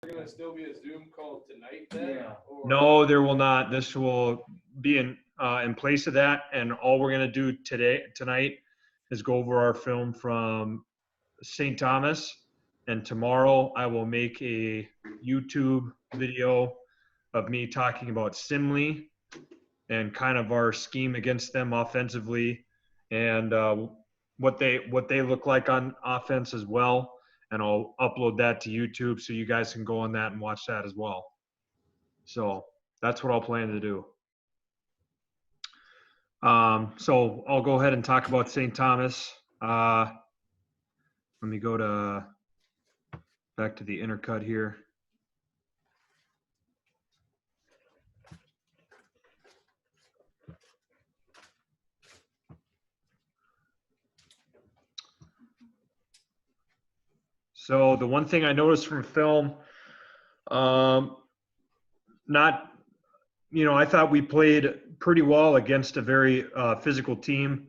there going to still be a Zoom call tonight then? Yeah. Or? No, there will not. This will be in place of that, and all we're gonna do tonight is go over our film from St. Thomas, and tomorrow I will make a YouTube video of me talking about Simley and kind of our scheme against them offensively, and what they look like on offense as well. And I'll upload that to YouTube so you guys can go on that and watch that as well. So that's what I'll plan to do. So I'll go ahead and talk about St. Thomas. Let me go back to the intercut here. So the one thing I noticed from film, not, I thought we played pretty well against a very physical team.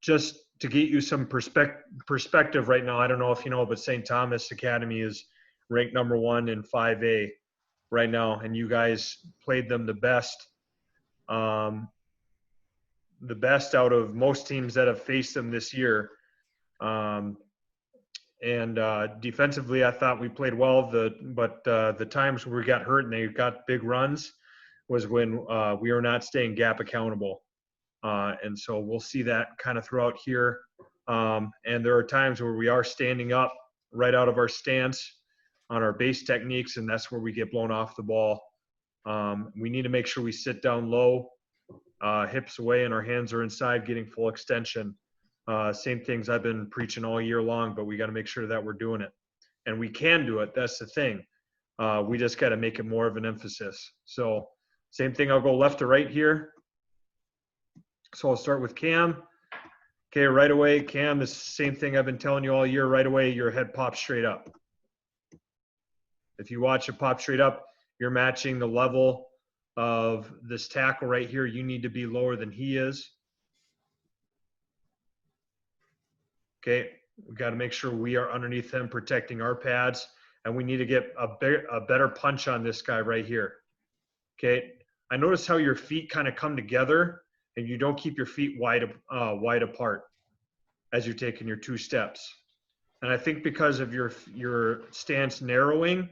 Just to get you some perspective right now, I don't know if you know, but St. Thomas Academy is ranked #1 in 5A right now, and you guys played them the best out of most teams that have faced them this year. And defensively, I thought we played well. But the times where we got hurt and they got big runs was when we were not staying gap accountable. And so we'll see that kind of throughout here. And there are times where we are standing up right out of our stance on our base techniques, and that's where we get blown off the ball. We need to make sure we sit down low, hips away, and our hands are inside, getting full extension. Same things I've been preaching all year long, but we got to make sure that we're doing it. And we can do it. That's the thing. We just got to make it more of an emphasis. So same thing. I'll go left to right here. So I'll start with Cam. Okay, right away, Cam, the same thing I've been telling you all year. Right away, your head pops straight up. If you watch it pop straight up, you're matching the level of this tackle right here. You need to be lower than he is. Okay, we got to make sure we are underneath him, protecting our pads, and we need to get a better punch on this guy right here. Okay, I notice how your feet kind of come together, and you don't keep your feet wide apart as you're taking your 2 steps. And I think because of your stance narrowing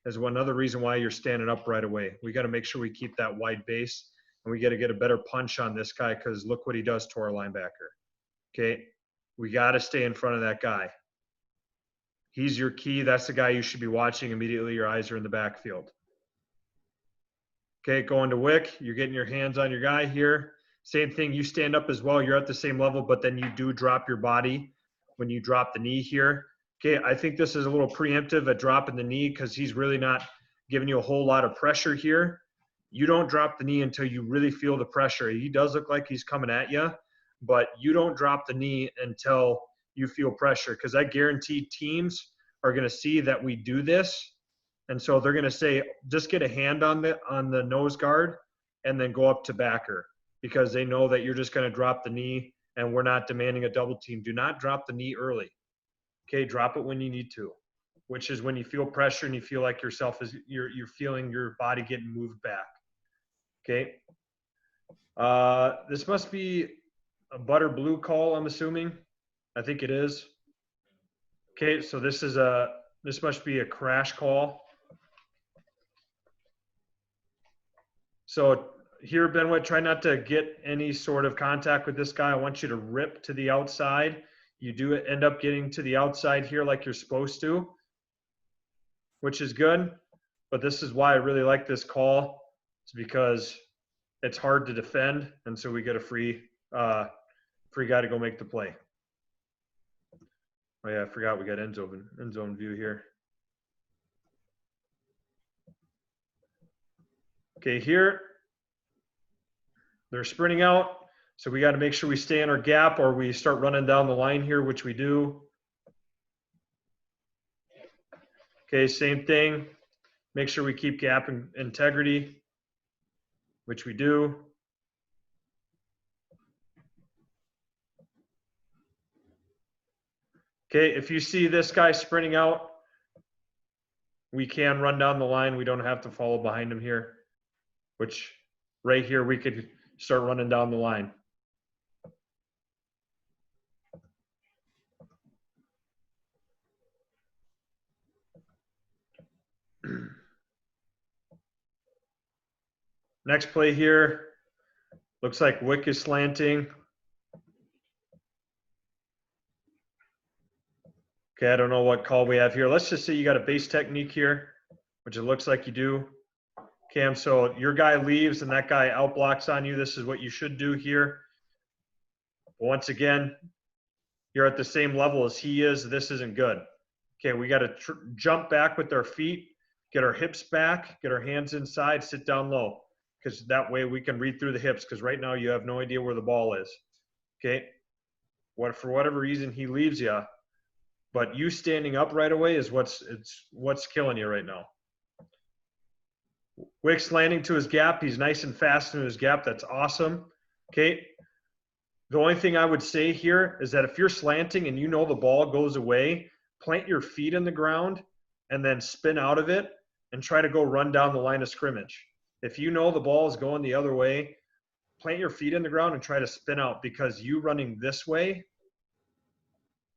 is one other reason why you're standing up right away. We got to make sure we keep that wide base, and we got to get a better punch on this guy because look what he does to our linebacker. Okay. We got to stay in front of that guy. He's your key. That's the guy you should be watching immediately. Your eyes are in the backfield. Okay, going to Wick. You're getting your hands on your guy here. Same thing. You stand up as well. You're at the same level, but then you do drop your body when you drop the knee here. Okay, I think this is a little preemptive at dropping the knee because he's really not giving you a whole lot of pressure here. You don't drop the knee until you really feel the pressure. He does look like he's coming at you, but you don't drop the knee until you feel pressure, because I guarantee teams are going to see that we do this, and so they're going to say, just get a hand on the nose guard and then go up to backer, because they know that you're just going to drop the knee and we're not demanding a double team. Do not drop the knee early. Okay, drop it when you need to, which is when you feel pressure and you feel like you're feeling your body getting moved back. Okay. This must be a butter blue call, I'm assuming. I think it is. Okay, so this must be a crash call. So here, Benwit, try not to get any sort of contact with this guy. I want you to rip to the outside. You do end up getting to the outside here like you're supposed to, which is good. But this is why I really like this call. It's because it's hard to defend, and so we get a free guy to go make the play. Oh yeah, I forgot we got end zone view here. Okay, here they're sprinting out, so we got to make sure we stay in our gap or we start running down the line here, which we do. Okay, same thing. Make sure we keep gap integrity, which we do. Okay, if you see this guy sprinting out, we can run down the line. We don't have to follow behind him here, which right here we could start running down the line. Next play here, looks like Wick is slanting. Okay, I don't know what call we have here. Let's just say you got a base technique here, which it looks like you do. Cam, so your guy leaves and that guy outblocks on you. This is what you should do here. Once again, you're at the same level as he is. This isn't good. Okay, we got to jump back with our feet, get our hips back, get our hands inside, sit down low, because that way we can read through the hips, because right now you have no idea where the ball is. Okay, for whatever reason he leaves you, but you standing up right away is what's killing you right now. Wick's landing to his gap. He's nice and fast into his gap. That's awesome. Okay. The only thing I would say here is that if you're slanting and you know the ball goes away, plant your feet in the ground and then spin out of it and try to go run down the line of scrimmage. If you know the ball is going the other way, plant your feet in the ground and try to spin out, because you running this way,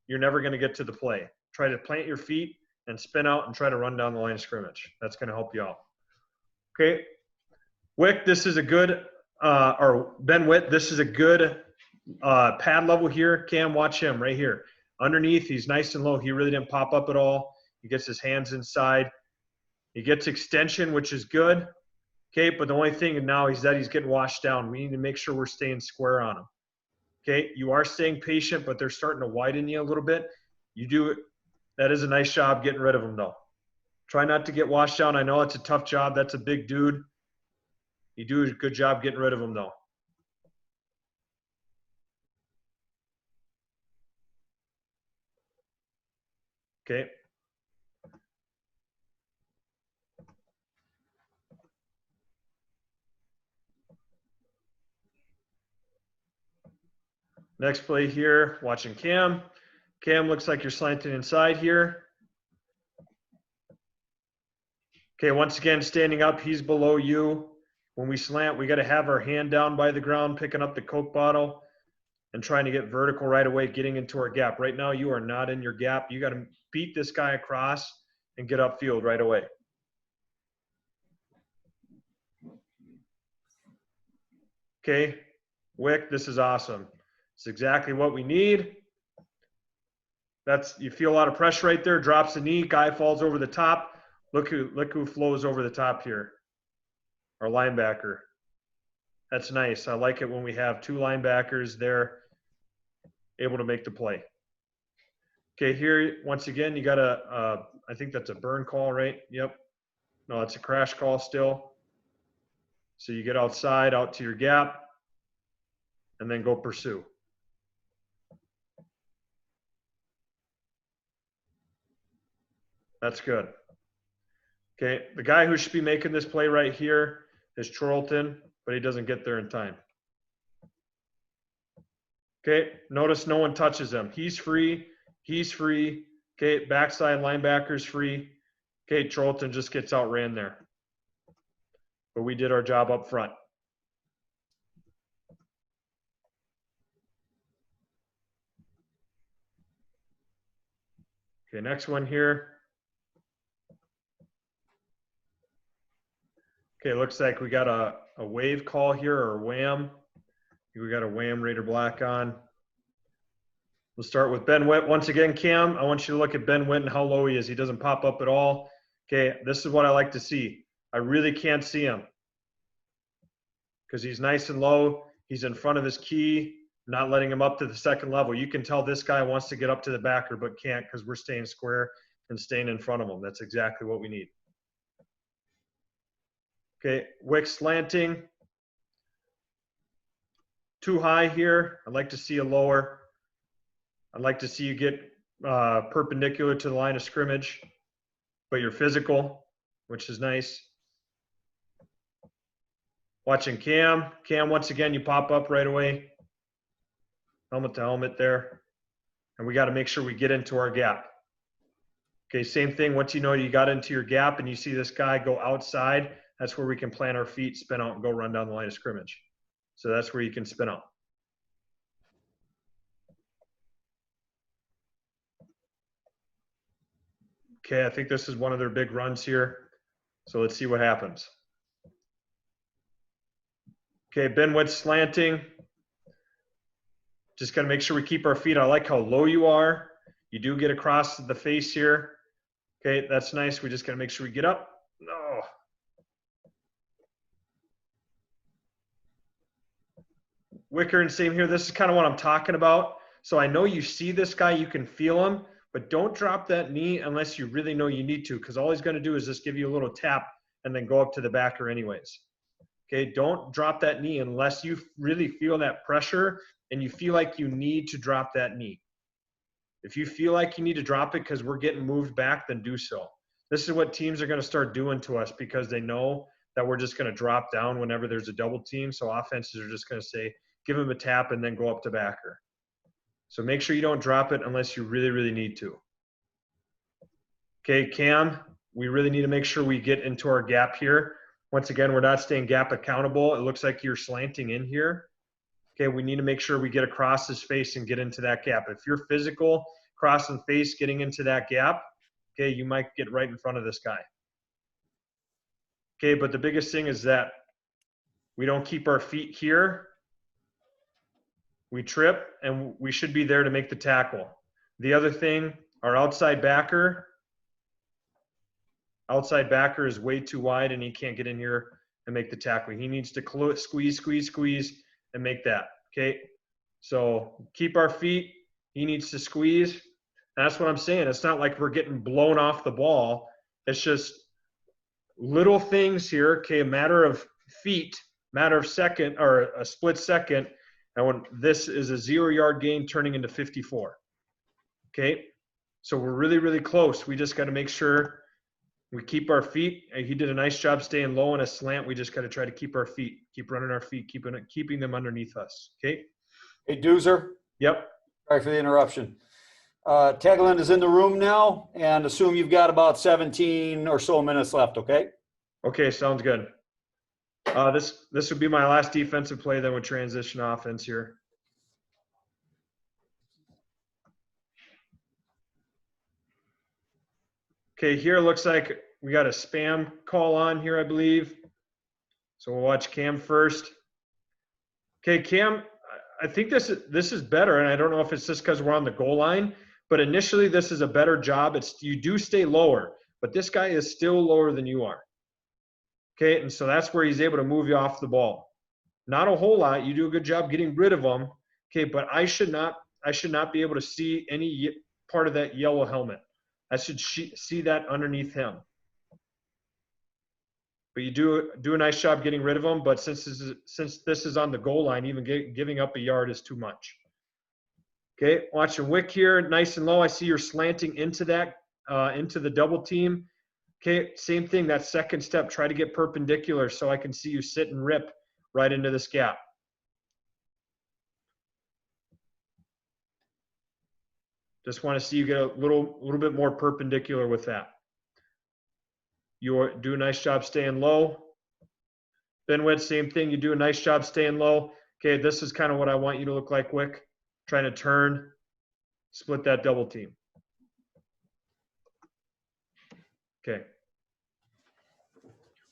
you're never going to get to the play. Try to plant your feet and spin out and try to run down the line of scrimmage. That's going to help you out. Okay. Wick, this is a good, or Ben Witt, this is a good pad level here. Cam, watch him right here. Underneath, he's nice and low. He really didn't pop up at all. He gets his hands inside. He gets extension, which is good. Okay, but the only thing now is that he's getting washed down. We need to make sure we're staying square on him. Okay, you are staying patient, but they're starting to widen you a little bit. You do it. That is a nice job getting rid of him, though. Try not to get washed down. I know it's a tough job. That's a big dude. You do a good job getting rid of him, though. Okay. Next play here, watching Cam. Cam, looks like you're slanting inside here. Okay, once again, standing up, he's below you. When we slant, we got to have our hand down by the ground, picking up the Coke bottle and trying to get vertical right away, getting into our gap. Right now, you are not in your gap. You got to beat this guy across and get upfield right away. Okay, Wick, this is awesome. It's exactly what we need. You feel a lot of pressure right there. Drops the knee, guy falls over the top. Look who flows over the top here. Our linebacker. That's nice. I like it when we have two linebackers there able to make the play. Okay, here once again you got a I think that's a burn call, right? Yep. No, it's a crash call still. So you get outside, out to your gap, and then go pursue. That's good. Okay, the guy who should be making this play right here is Charlton, but he doesn't get there in time. Okay, notice no one touches him. He's free. He's free. Okay, backside linebacker's free. Okay, Charlton just gets outran there. But we did our job up front. Okay, next one here. Okay, looks like we got a wave call here, or wham. We got a wham Raider Black on. We'll start with Ben Witt. Once again, Cam, I want you to look at Ben Witt and how low he is. He doesn't pop up at all. Okay, this is what I like to see. I really can't see him because he's nice and low. He's in front of his key, not letting him up to the second level. You can tell this guy wants to get up to the backer but can't because we're staying square and staying in front of him. That's exactly what we need. Okay, Wick slanting. Too high here. I'd like to see a lower. I'd like to see you get perpendicular to the line of scrimmage, but you're physical, which is nice. Watching Cam. Cam, once again, you pop up right away. Helmet to helmet there. And we got to make sure we get into our gap. Okay, same thing. Once you know you got into your gap and you see this guy go outside, that's where we can plant our feet, spin out, and go run down the line of scrimmage. So that's where you can spin out. Okay, I think this is one of their big runs here. So let's see what happens. Okay, Ben Witt slanting. Just got to make sure we keep our feet. I like how low you are. You do get across the face here. Okay, that's nice. We just got to make sure we get up. No. Wicker and same here. This is kind of what I'm talking about. So I know you see this guy, you can feel him, but don't drop that knee unless you really know you need to, because all he's going to do is just give you a little tap and then go up to the backer anyways. Okay, don't drop that knee unless you really feel that pressure and you feel like you need to drop that knee. If you feel like you need to drop it because we're getting moved back, then do so. This is what teams are going to start doing to us because they know that we're just going to drop down whenever there's a double team. So offenses are just going to say, give him a tap and then go up to backer. So make sure you don't drop it unless you really, really need to. Okay, Cam, we really need to make sure we get into our gap here. Once again, we're not staying gap accountable. It looks like you're slanting in here. Okay, we need to make sure we get across his face and get into that gap. If you're physical, crossing face, getting into that gap, okay, you might get right in front of this guy. Okay, but the biggest thing is that we don't keep our feet here. We trip, and we should be there to make the tackle. The other thing, our outside backer is way too wide, and he can't get in here and make the tackle. He needs to squeeze, squeeze, squeeze, and make that, okay? So keep our feet. He needs to squeeze. That's what I'm saying. It's not like we're getting blown off the ball. It's just little things here, okay? A matter of feet, matter of second, or a split second. And when this is a 0-yard gain turning into 54, okay? So we're really, really close. We just got to make sure we keep our feet. He did a nice job staying low in a slant. We just got to try to keep our feet, keep running our feet, keeping them underneath us, okay? Hey, Doozer. Yep. Sorry for the interruption. Tegeland is in the room now, and assume you've got about 17 or so minutes left, okay? Okay, sounds good. This would be my last defensive play, then with transition offense here. Okay, here it looks like we got a spam call on here, I believe. So we'll watch Cam first. Okay, Cam, I think this is better, and I don't know if it's just because we're on the goal line, but initially this is a better job. You do stay lower, but this guy is still lower than you are. Okay, and so that's where he's able to move you off the ball. Not a whole lot. You do a good job getting rid of him. Okay, but I should not be able to see any part of that yellow helmet. I should see that underneath him. But you do a nice job getting rid of him. But since this is on the goal line, even giving up a yard is too much. Okay, watching Wick here, nice and low. I see you're slanting into that into the double team. Okay, same thing. That second step, try to get perpendicular so I can see you sit and rip right into this gap. Just want to see you get a little bit more perpendicular with that. You do a nice job staying low. Ben Witt, same thing. You do a nice job staying low. Okay, this is kind of what I want you to look like, Wick. Trying to turn, split that double team. Okay.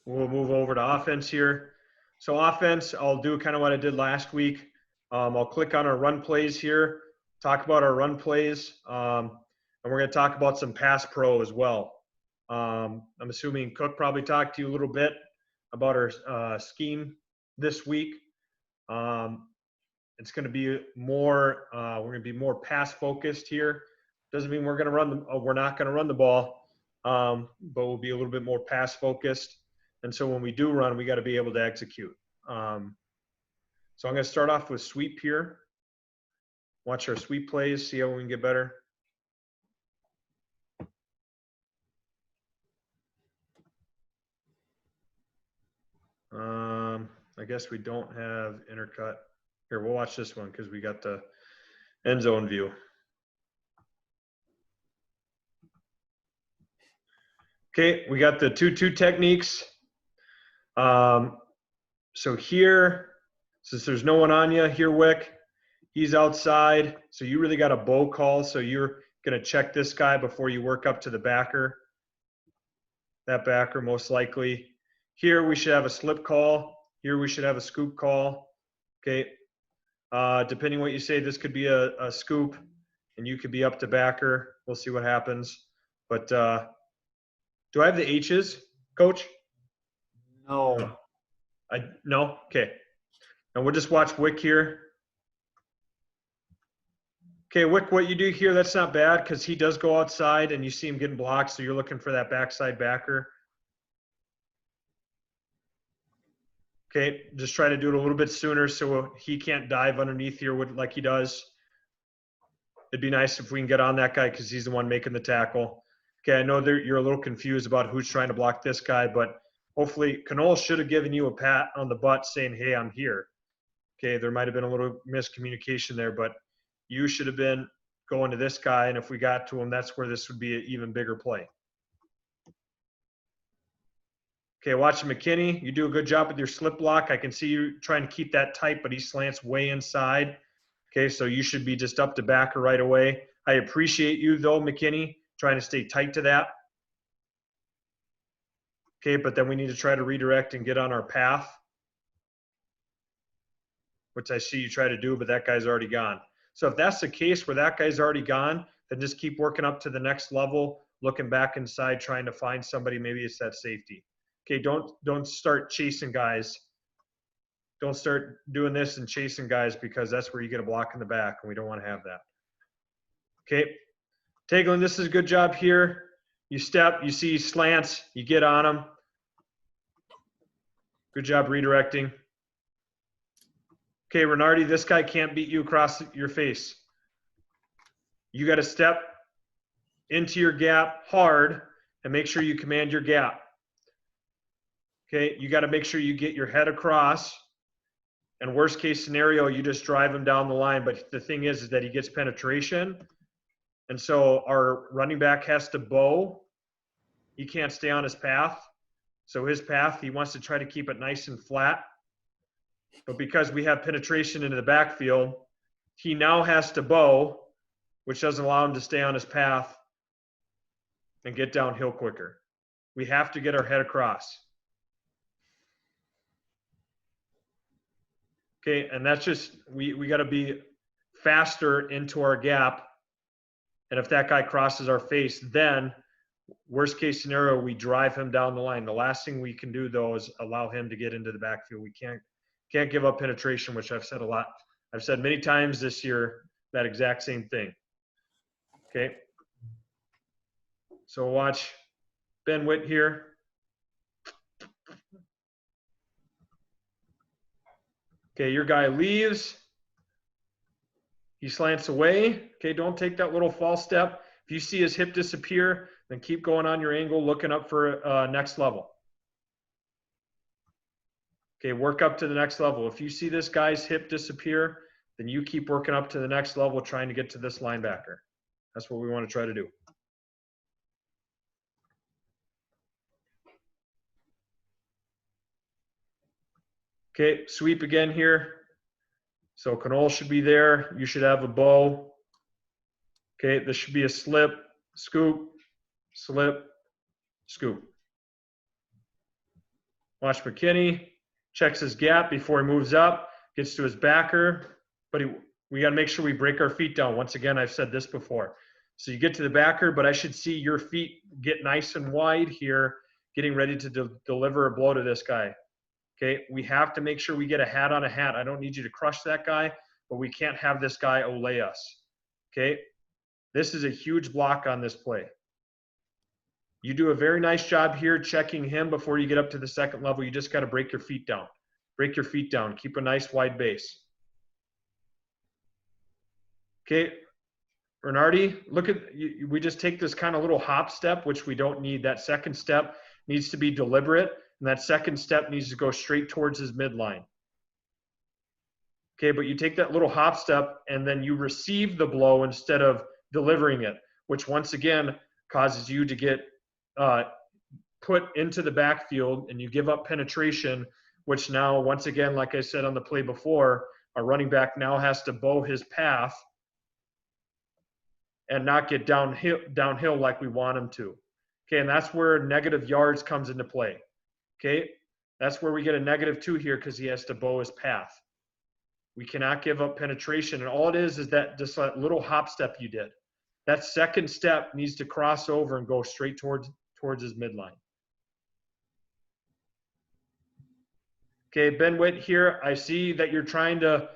We'll move over to offense here. So offense, I'll do kind of what I did last week. I'll click on our run plays here, talk about our run plays, and we're going to talk about some pass pro as well. I'm assuming Cook probably talked to you a little bit about our scheme this week. It's going to be more. We're going to be more pass focused here. Doesn't mean we're going to run. We're not going to run the ball, but we'll be a little bit more pass focused. And so when we do run, we got to be able to execute. So I'm going to start off with sweep here. Watch our sweep plays, see how we can get better. I guess we don't have intercut. Here, we'll watch this one because we got the end zone view. Okay, we got the 2-2 techniques. So here, since there's no one on you here, Wick, he's outside. So you really got a bow call. So you're going to check this guy before you work up to the backer. That backer most likely. Here we should have a slip call. Here we should have a scoop call. Okay. Depending what you say, this could be a scoop and you could be up to backer. We'll see what happens. But do I have the H's, Coach? No. No? Okay. And we'll just watch Wick here. Okay, Wick, what you do here, that's not bad because he does go outside and you see him getting blocked, so you're looking for that backside backer. Okay, just try to do it a little bit sooner so he can't dive underneath here like he does. It'd be nice if we can get on that guy because he's the one making the tackle. Okay, I know you're a little confused about who's trying to block this guy, but hopefully Knoll should have given you a pat on the butt saying, hey, I'm here. Okay, there might have been a little miscommunication there, but you should have been going to this guy, and if we got to him, that's where this would be an even bigger play. Okay, watch McKinney. You do a good job with your slip block. I can see you trying to keep that tight, but he slants way inside. Okay, so you should be just up to backer right away. I appreciate you, though, McKinney, trying to stay tight to that. Okay, but then we need to try to redirect and get on our path, which I see you try to do, but that guy's already gone. So if that's the case where that guy's already gone, then just keep working up to the next level, looking back inside, trying to find somebody. Maybe it's that safety. Okay, don't start chasing guys. Don't start doing this and chasing guys because that's where you get a block in the back, and we don't want to have that. Okay, Taglin, this is a good job here. You step, you see slants, you get on them. Good job redirecting. Okay, Renardi, this guy can't beat you across your face. You got to step into your gap hard and make sure you command your gap. Okay, you got to make sure you get your head across. And worst case scenario, you just drive him down the line. But the thing is that he gets penetration. And so our running back has to bow. He can't stay on his path. So his path, he wants to try to keep it nice and flat. But because we have penetration into the backfield, he now has to bow, which doesn't allow him to stay on his path and get downhill quicker. We have to get our head across. Okay, and that's just, we got to be faster into our gap. And if that guy crosses our face, then worst case scenario, we drive him down the line. The last thing we can do, though, is allow him to get into the backfield. We can't give up penetration, which I've said a lot. I've said many times this year that exact same thing. Okay. So watch Ben Witt here. Okay, your guy leaves. He slants away. Okay, don't take that little false step. If you see his hip disappear, then keep going on your angle, looking up for next level. Okay, work up to the next level. If you see this guy's hip disappear, then you keep working up to the next level, trying to get to this linebacker. That's what we want to try to do. Okay, sweep again here. So Knoll should be there. You should have a bow. Okay, this should be a slip, scoop, slip, scoop. Watch McKinney. Checks his gap before he moves up, gets to his backer, but we got to make sure we break our feet down. Once again, I've said this before. So you get to the backer, but I should see your feet get nice and wide here, getting ready to deliver a blow to this guy. Okay, we have to make sure we get a hat on a hat. I don't need you to crush that guy, but we can't have this guy olay us. Okay, this is a huge block on this play. You do a very nice job here checking him before you get up to the second level. You just got to break your feet down. Break your feet down. Keep a nice wide base. Okay, Bernardi, look at, we just take this kind of little hop step, which we don't need. That second step needs to be deliberate, and that second step needs to go straight towards his midline. Okay, but you take that little hop step, and then you receive the blow instead of delivering it, which once again causes you to get put into the backfield and you give up penetration, which now, once again, like I said on the play before, our running back now has to bow his path and not get downhill like we want him to. Okay, and that's where negative yards comes into play. Okay, that's where we get a -2 here because he has to bow his path. We cannot give up penetration, and all it is that just that little hop step you did. That second step needs to cross over and go straight towards his midline. Okay, Ben Witt here. I see that you're trying to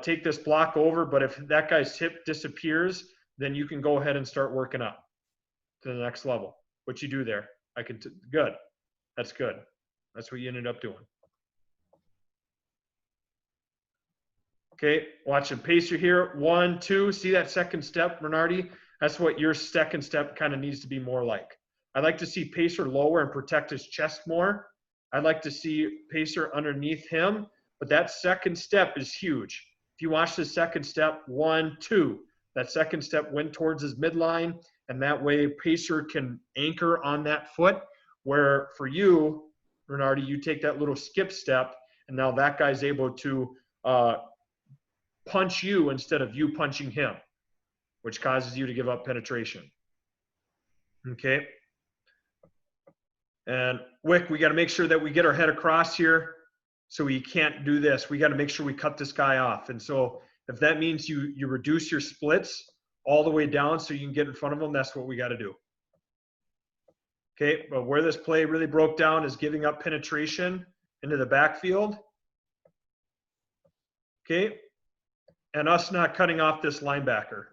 take this block over, but if that guy's hip disappears, then you can go ahead and start working up to the next level. What you do there, good. That's good. That's what you ended up doing. Okay, watch him. Pacer here. 1, 2. See that second step, Bernardi? That's what your second step kind of needs to be more like. I'd like to see Pacer lower and protect his chest more. I'd like to see Pacer underneath him, but that second step is huge. If you watch the second step, 1, 2, that second step went towards his midline, and that way Pacer can anchor on that foot, where for you, Bernardi, you take that little skip step, and now that guy's able to punch you instead of you punching him, which causes you to give up penetration. Okay. And Wick, we got to make sure that we get our head across here, so we can't do this. We got to make sure we cut this guy off. And so if that means you reduce your splits all the way down so you can get in front of him, that's what we got to do. Okay, but where this play really broke down is giving up penetration into the backfield. Okay, and us not cutting off this linebacker,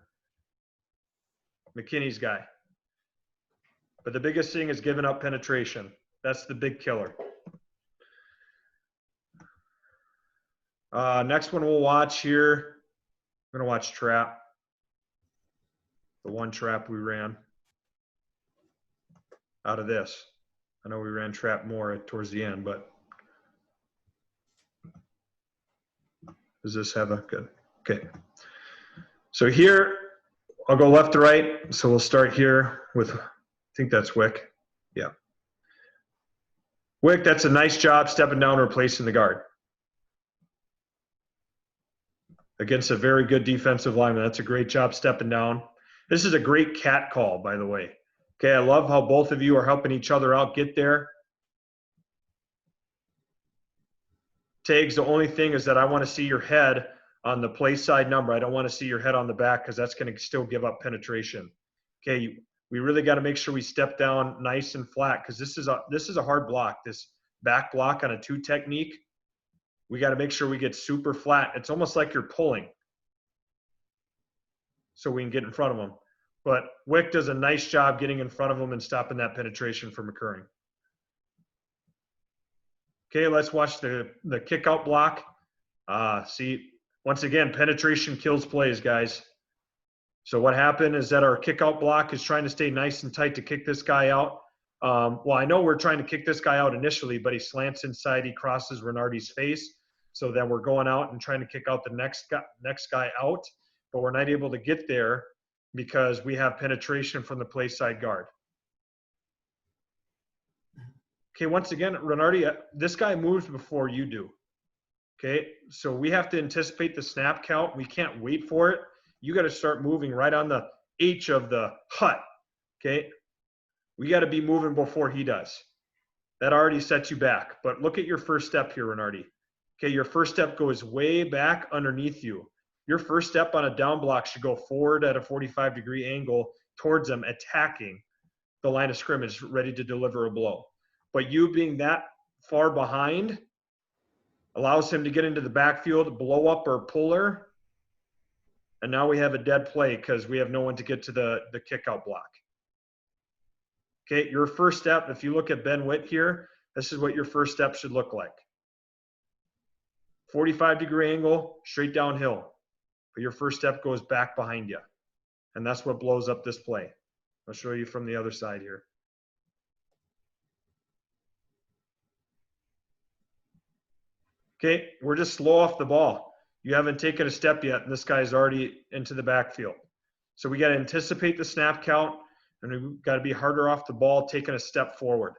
McKinney's guy. But the biggest thing is giving up penetration. That's the big killer. Next one we'll watch here. I'm going to watch trap. The one trap we ran out of this. I know we ran trap more towards the end, but does this have a good? Okay. So here, I'll go left to right. So we'll start here with, I think that's Wick. Yeah. Wick, that's a nice job stepping down, replacing the guard. Against a very good defensive lineman. That's a great job stepping down. This is a great cat call, by the way. Okay, I love how both of you are helping each other out get there. Tags, the only thing is that I want to see your head on the play side number. I don't want to see your head on the back because that's going to still give up penetration. Okay, we really got to make sure we step down nice and flat because this is a hard block. This back block on a 2 technique, we got to make sure we get super flat. It's almost like you're pulling so we can get in front of them. But Wick does a nice job getting in front of them and stopping that penetration from occurring. Okay, let's watch the kick out block. See, once again, penetration kills plays, guys. So what happened is that our kick out block is trying to stay nice and tight to kick this guy out. Well, I know we're trying to kick this guy out initially, but he slants inside, he crosses Renardi's face. So then we're going out and trying to kick out the next guy out, but we're not able to get there because we have penetration from the play side guard. Okay, once again, Renardi, this guy moves before you do. Okay, so we have to anticipate the snap count. We can't wait for it. You got to start moving right on the H of the hut. Okay, we got to be moving before he does. That already sets you back. But look at your first step here, Renardi. Okay, your first step goes way back underneath you. Your first step on a down block should go forward at a 45-degree angle towards them, attacking the line of scrimmage, ready to deliver a blow. But you being that far behind allows him to get into the backfield, blow up our puller, and now we have a dead play because we have no one to get to the kick-out block. Okay, your first step, if you look at Ben Witt here, this is what your first step should look like. 45-degree angle, straight downhill. But your first step goes back behind you. And that's what blows up this play. I'll show you from the other side here. Okay, we're just slow off the ball. You haven't taken a step yet, and this guy's already into the backfield. So we got to anticipate the snap count. and we've got to be harder off the ball, taking a step forward.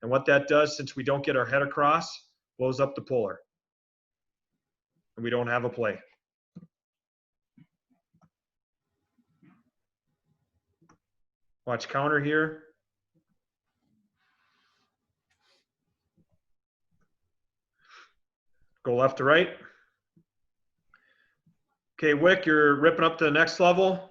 And what that does, since we don't get our head across, blows up the puller. And we don't have a play. Watch counter here. Go left to right. Okay, Wick, you're ripping up to the next level.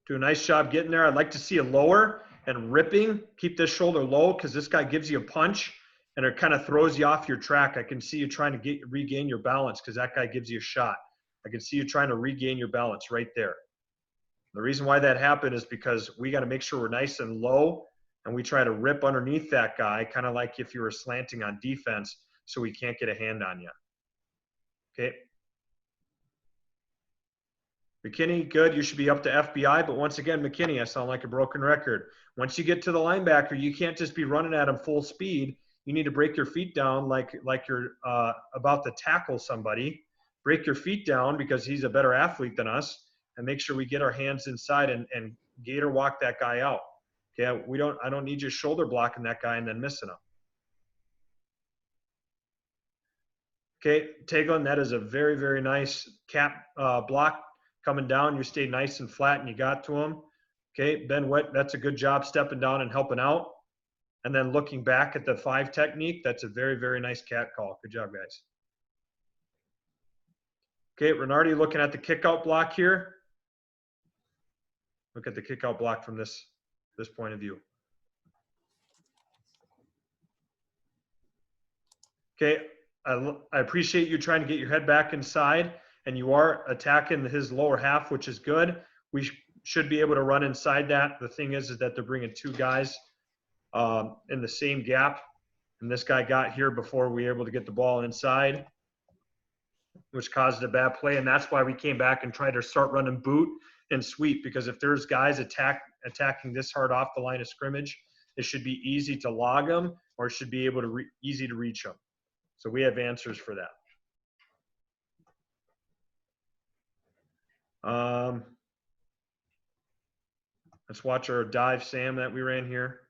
Do a nice job getting there. I'd like to see a lower and ripping. Keep this shoulder low because this guy gives you a punch and it kind of throws you off your track. I can see you trying to regain your balance because that guy gives you a shot. I can see you trying to regain your balance right there. The reason why that happened is because we got to make sure we're nice and low and we try to rip underneath that guy, kind of like if you were slanting on defense, so he can't get a hand on you. Okay. McKinney, good. You should be up to FBI. But once again, McKinney, I sound like a broken record. Once you get to the linebacker, you can't just be running at him full speed. You need to break your feet down like you're about to tackle somebody. Break your feet down because he's a better athlete than us, and make sure we get our hands inside and gator walk that guy out. Okay, I don't need you shoulder blocking that guy and then missing him. Okay, Taglin, that is a very, very nice cap block coming down. You stayed nice and flat and you got to him. Okay, Ben Witt, that's a good job stepping down and helping out. And then looking back at the 5 technique, that's a very, very nice cat call. Good job, guys. Okay, Renardi looking at the kick out block here. Look at the kick out block from this point of view. Okay, I appreciate you trying to get your head back inside, and you are attacking his lower half, which is good. We should be able to run inside that. The thing is that they're bringing 2 guys in the same gap, and this guy got here before we were able to get the ball inside, which caused a bad play, and that's why we came back and tried to start running boot and sweep, because if there's guys attacking this hard off the line of scrimmage, it should be easy to log them, or it should be able to easy to reach them. So we have answers for that. Let's watch our dive Sam that we ran here.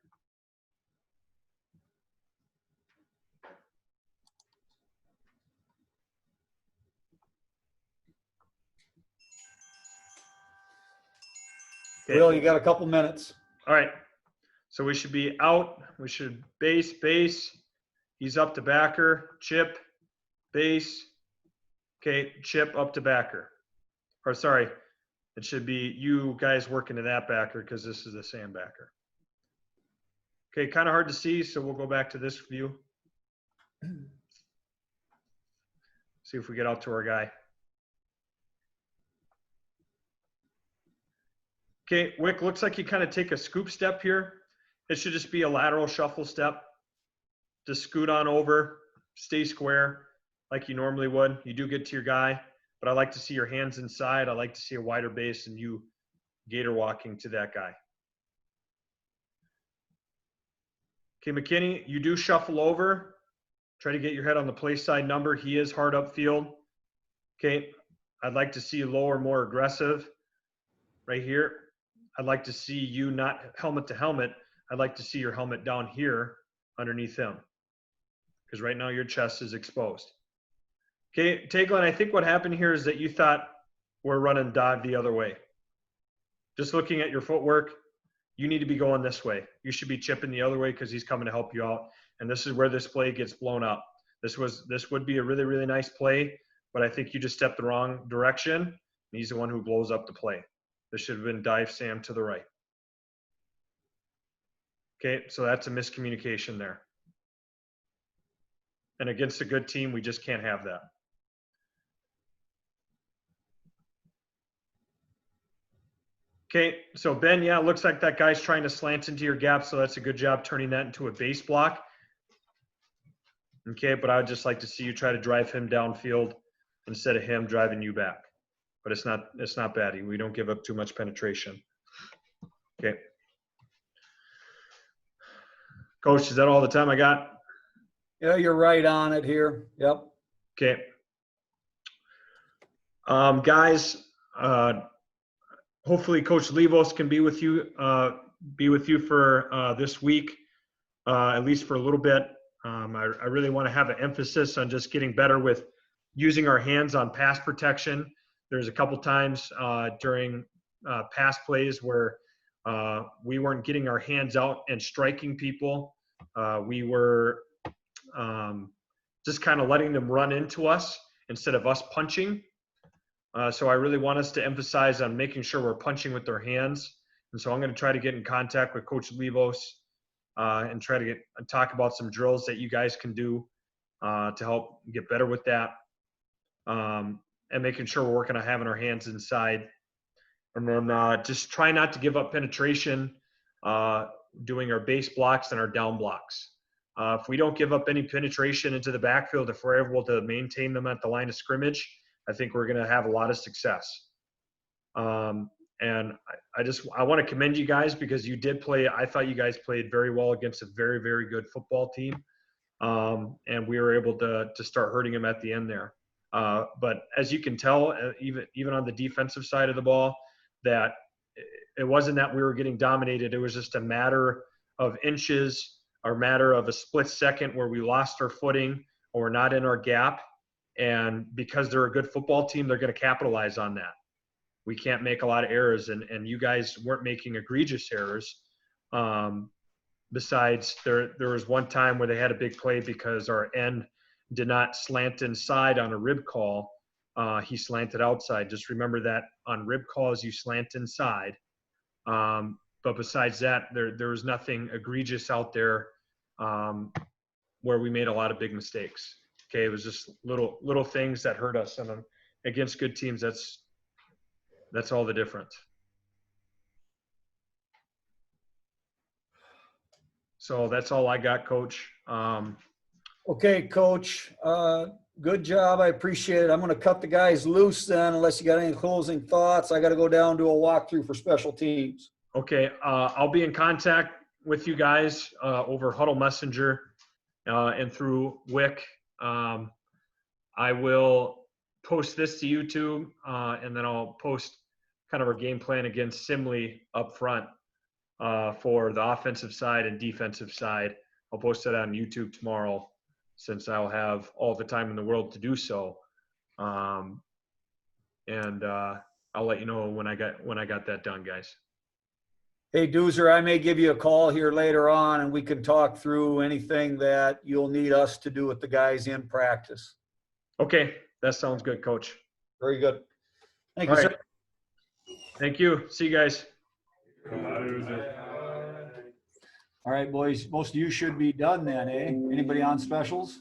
Okay. Will, you got a couple minutes. All right. So we should be out. We should base. He's up to backer. Chip, base. Okay, chip up to backer. Or sorry, it should be you guys working to that backer because this is the Sam backer. Okay, kind of hard to see, so we'll go back to this view. See if we get out to our guy. Okay, Wick, looks like you kind of take a scoop step here. It should just be a lateral shuffle step. Just scoot on over, stay square like you normally would. You do get to your guy, but I like to see your hands inside. I like to see a wider base and you gator walking to that guy. Okay, McKinney, you do shuffle over. Try to get your head on the play side number. He is hard upfield. Okay, I'd like to see you lower, more aggressive right here. I'd like to see you not helmet to helmet. I'd like to see your helmet down here underneath him, because right now your chest is exposed. Okay, Taglin, I think what happened here is that you thought we're running dive the other way. Just looking at your footwork, you need to be going this way. You should be chipping the other way because he's coming to help you out. And this is where this play gets blown up. This would be a really, really nice play, but I think you just stepped the wrong direction. He's the one who blows up the play. This should have been dive Sam to the right. Okay, so that's a miscommunication there. And against a good team, we just can't have that. Okay, so Ben, yeah, it looks like that guy's trying to slant into your gap, so that's a good job turning that into a base block. Okay, but I would just like to see you try to drive him downfield instead of him driving you back. But it's not bad. We don't give up too much penetration. Okay. Coach, is that all the time I got? Yeah, you're right on it here. Yep. Okay. Guys, hopefully Coach Levos can be with you for this week, at least for a little bit. I really want to have an emphasis on just getting better with using our hands on pass protection. There's a couple times during pass plays where we weren't getting our hands out and striking people. We were just kind of letting them run into us instead of us punching. So I really want us to emphasize on making sure we're punching with their hands. And so I'm going to try to get in contact with Coach Levos and try to talk about some drills that you guys can do to help get better with that. And making sure we're working on having our hands inside. And then just try not to give up penetration, doing our base blocks and our down blocks. If we don't give up any penetration into the backfield, if we're able to maintain them at the line of scrimmage, I think we're going to have a lot of success. And I want to commend you guys because you did play. I thought you guys played very well against a very, very good football team. And we were able to start hurting them at the end there. But as you can tell, even on the defensive side of the ball, that it wasn't that we were getting dominated. It was just a matter of inches or matter of a split second where we lost our footing or we're not in our gap. And because they're a good football team, they're going to capitalize on that. We can't make a lot of errors, and you guys weren't making egregious errors. Besides, there was one time where they had a big play because our end did not slant inside on a rib call. He slanted outside. Just remember that on rib calls, you slant inside. But besides that, there was nothing egregious out there where we made a lot of big mistakes. Okay, it was just little things that hurt us, and against good teams, that's all the difference. So that's all I got, Coach. Okay, Coach. Good job. I appreciate it. I'm going to cut the guys loose then, unless you got any closing thoughts. I got to go down to a walkthrough for special teams. Okay, I'll be in contact with you guys over Huddle Messenger and through WIC. I will post this to YouTube, and then I'll post kind of our game plan against Simley up front for the offensive side and defensive side. I'll post that on YouTube tomorrow, since I'll have all the time in the world to do so. And I'll let you know when I got that done, guys. Hey, Doozer, I may give you a call here later on, and we can talk through anything that you'll need us to do with the guys in practice. Okay, that sounds good, Coach. Very good. Thank you, All sir. right. Thank you. See you guys. All right, boys. Most of you should be done then, eh? Anybody on specials?